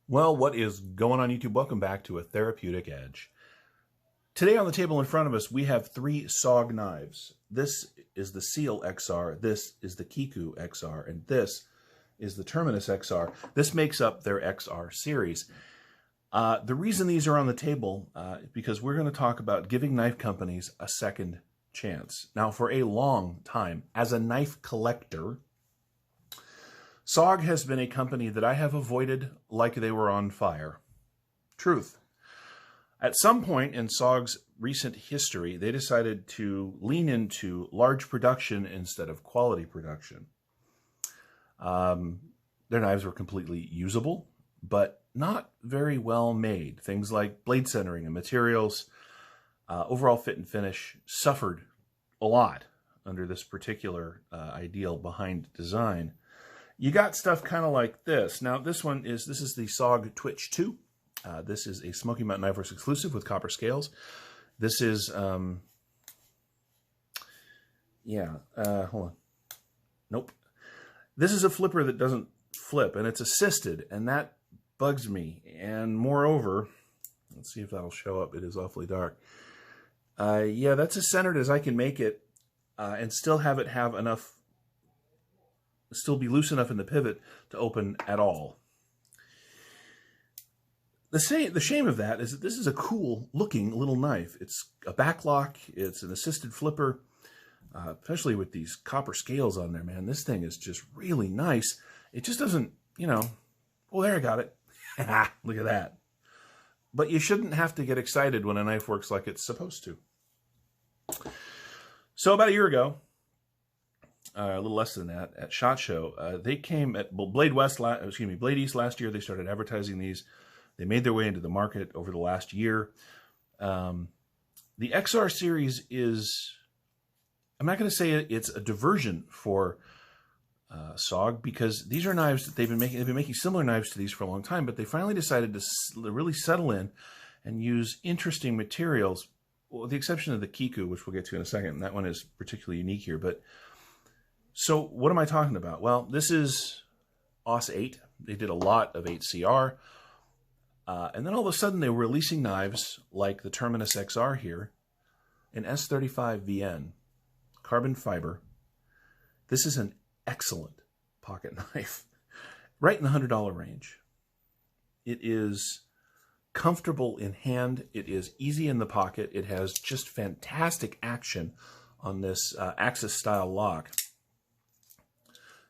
Well, what is going on YouTube? Welcome back to A Therapeutic Edge. Today on the table in front of us, we have three SOG knives. This is the Seal XR, this is the Kiku XR, and this is the Terminus XR. This makes up their XR series. The reason these are on the table is because we're going to talk about giving knife companies a second chance. Now, for a long time, as a knife collector, SOG has been a company that I have avoided like they were on fire. Truth. At some point in SOG's recent history, they decided to lean into large production instead of quality production. Their knives were completely usable, but not very well made. Things like blade centering and materials, overall fit and finish suffered a lot under this particular ideal behind design. You got stuff kind of like this. Now, this is the SOG Twitch 2. This is a Smoky Mountain Knife Works exclusive with copper scales. This is, hold on. Nope. This is a flipper that doesn't flip, and it's assisted, and that bugs me. And moreover, let's see if that'll show up. It is awfully dark. Yeah, that's as centered as I can make it, and still have it have enough, still be loose enough in the pivot to open at all. The shame of that is that this is a cool looking little knife. It's a backlock, it's an assisted flipper, especially with these copper scales on there, man. This thing is just really nice. It just doesn't, well, there I got it. Look at that. But you shouldn't have to get excited when a knife works like it's supposed to. So about a year ago, a little less than that, at SHOT Show, they came at Blade East last year. They started advertising these. They made their way into the market over the last year. The XR series is, I'm not going to say it's a diversion for SOG, because these are knives that they've been making similar knives to these for a long time, but they finally decided to really settle in and use interesting materials, well, with the exception of the Kiku, which we'll get to in a second. That one is particularly unique here. But so what am I talking about? Well, this is OS 8. They did a lot of 8CR. And then all of a sudden they were releasing knives like the Terminus XR here, an S35VN, carbon fiber. This is an excellent pocket knife, right in the $100 range. It is comfortable in hand. It is easy in the pocket. It has just fantastic action on this Axis style lock.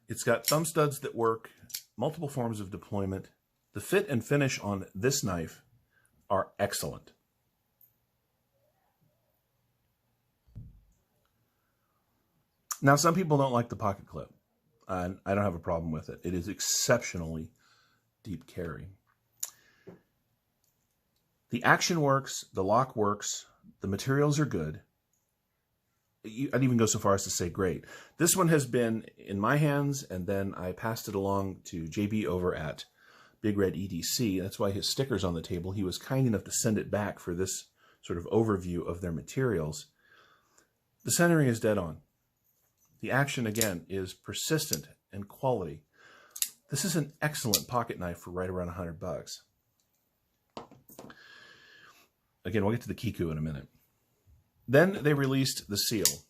It's got thumb studs that work, multiple forms of deployment. The fit and finish on this knife are excellent. Now, some people don't like the pocket clip, and I don't have a problem with it. It is exceptionally deep carry. The action works, the lock works, the materials are good. I'd even go so far as to say great. This one has been in my hands, and then I passed it along to JB over at Big Red EDC. That's why his sticker's on the table. He was kind enough to send it back for this sort of overview of their materials. The centering is dead on. The action, again, is persistent and quality. This is an excellent pocket knife for right around $100. Again, we'll get to the Kiku in a minute. Then they released the Seal.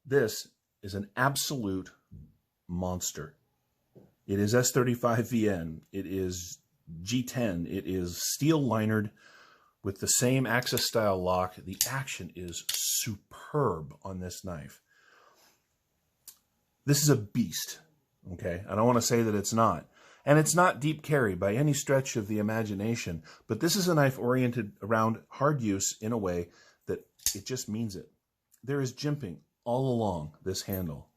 This is an absolute monster. It is S35VN. It is G10. It is steel linered with the same Axis style lock. The action is superb on this knife. This is a beast, okay? I don't want to say that it's not. And it's not deep carry by any stretch of the imagination, but this is a knife oriented around hard use in a way that it just means it. There is jimping all along this handle.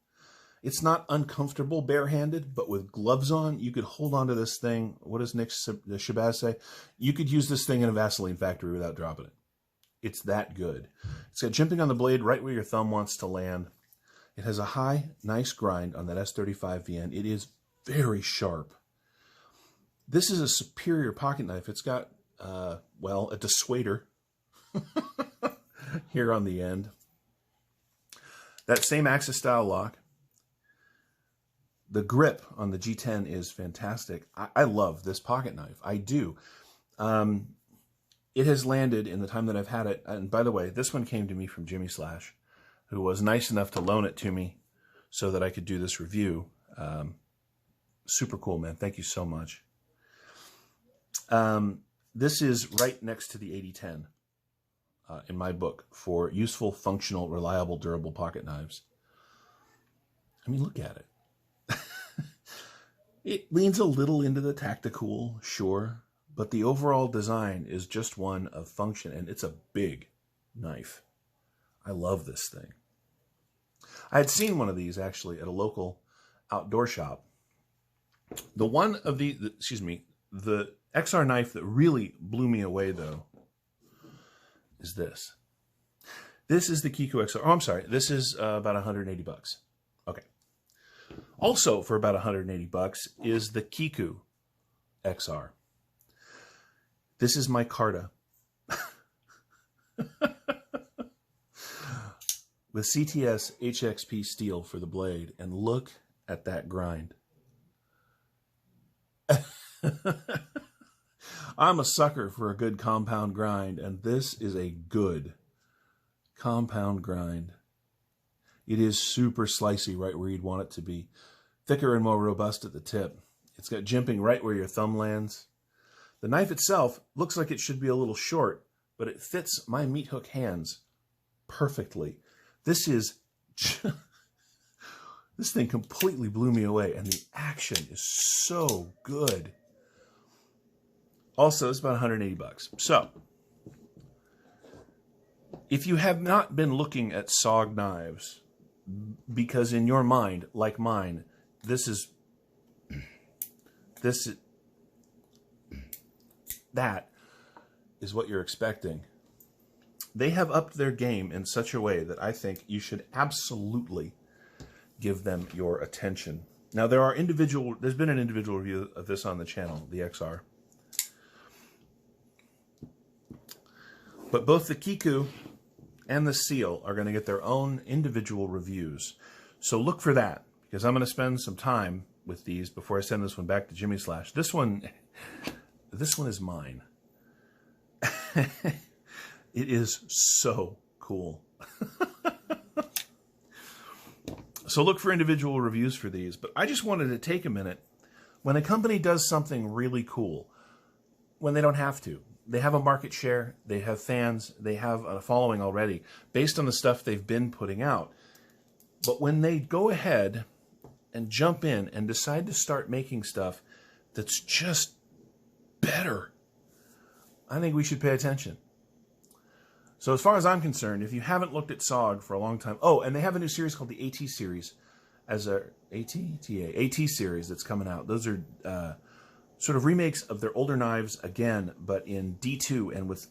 It's not uncomfortable barehanded, but with gloves on, you could hold onto this thing. What does Nick Shabazz say? You could use this thing in a Vaseline factory without dropping it. It's that good. It's got jimping on the blade right where your thumb wants to land. It has a high, nice grind on that S35VN. It is very sharp. This is a superior pocket knife. It's got, well, a dissuader here on the end. That same Axis style lock. The grip on the G10 is fantastic. I love this pocket knife. I do. It has landed in the time that I've had it. And by the way, this one came to me from Jimmy Slash, who was nice enough to loan it to me so that I could do this review. Super cool, man. Thank you so much. This is right next to the 8010 in my book for useful, functional, reliable, durable pocket knives. I mean, look at it. It leans a little into the tactical, sure, but the overall design is just one of function, and it's a big knife. I love this thing. I had seen one of these, actually, at a local outdoor shop. The XR knife that really blew me away, though, is this. This is the Kiku XR. Oh, I'm sorry. This is about 180 bucks. Okay. Also, for about 180 bucks is the Kiku XR. This is my Carta. With CTS HXP steel for the blade. And look at that grind. I'm a sucker for a good compound grind, and this is a good compound grind. It is super slicey right where you'd want it to be. Thicker and more robust at the tip. It's got jimping right where your thumb lands. The knife itself looks like it should be a little short, but it fits my meat hook hands perfectly. This thing completely blew me away, and the action is so good. Also, it's about 180 bucks. So, if you have not been looking at SOG knives, because in your mind, like mine, that is what you're expecting. They have upped their game in such a way that I think you should absolutely give them your attention. Now, there's been an individual review of this on the channel, the XR. But both the Kiku and the Seal are going to get their own individual reviews. So look for that, because I'm going to spend some time with these before I send this one back to Jimmy Slash. This one is mine. It is so cool. So look for individual reviews for these. But I just wanted to take a minute. When a company does something really cool, when they don't have to, they have a market share, they have fans, they have a following already based on the stuff they've been putting out. But when they go ahead and jump in and decide to start making stuff that's just better, I think we should pay attention. So as far as I'm concerned, if you haven't looked at SOG for a long time, oh, and they have a new series called the AT series, AT series that's coming out. Those are sort of remakes of their older knives again, but in D2 and with,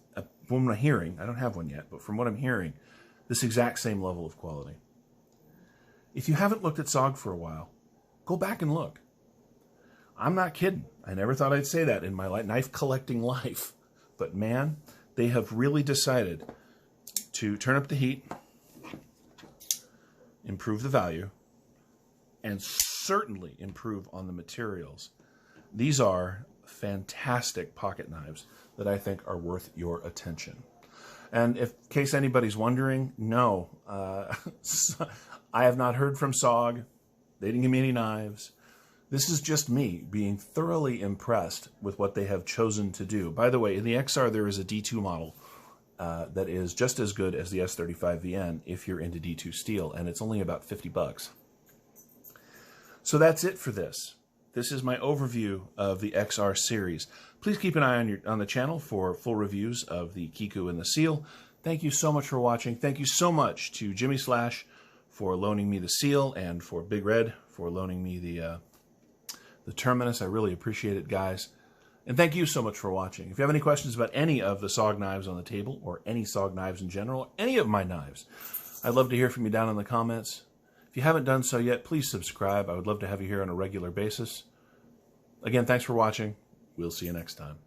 from what I'm hearing, I don't have one yet, but from what I'm hearing, this exact same level of quality. If you haven't looked at SOG for a while, go back and look. I'm not kidding. I never thought I'd say that in my knife collecting life, but man, they have really decided to turn up the heat, improve the value, and certainly improve on the materials. These are fantastic pocket knives that I think are worth your attention. And in case anybody's wondering, no, I have not heard from SOG. They didn't give me any knives. This is just me being thoroughly impressed with what they have chosen to do. By the way, in the XR, there is a D2 model that is just as good as the S35VN if you're into D2 steel, and it's only about 50 bucks. So that's it for this. This is my overview of the XR series. Please keep an eye on the channel for full reviews of the Kiku and the Seal. Thank you so much for watching. Thank you so much to Jimmy Slash for loaning me the Seal, and for Big Red for loaning me the Terminus. I really appreciate it, guys. And thank you so much for watching. If you have any questions about any of the SOG knives on the table, or any SOG knives in general, any of my knives, I'd love to hear from you down in the comments. If you haven't done so yet, please subscribe. I would love to have you here on a regular basis. Again, thanks for watching. We'll see you next time.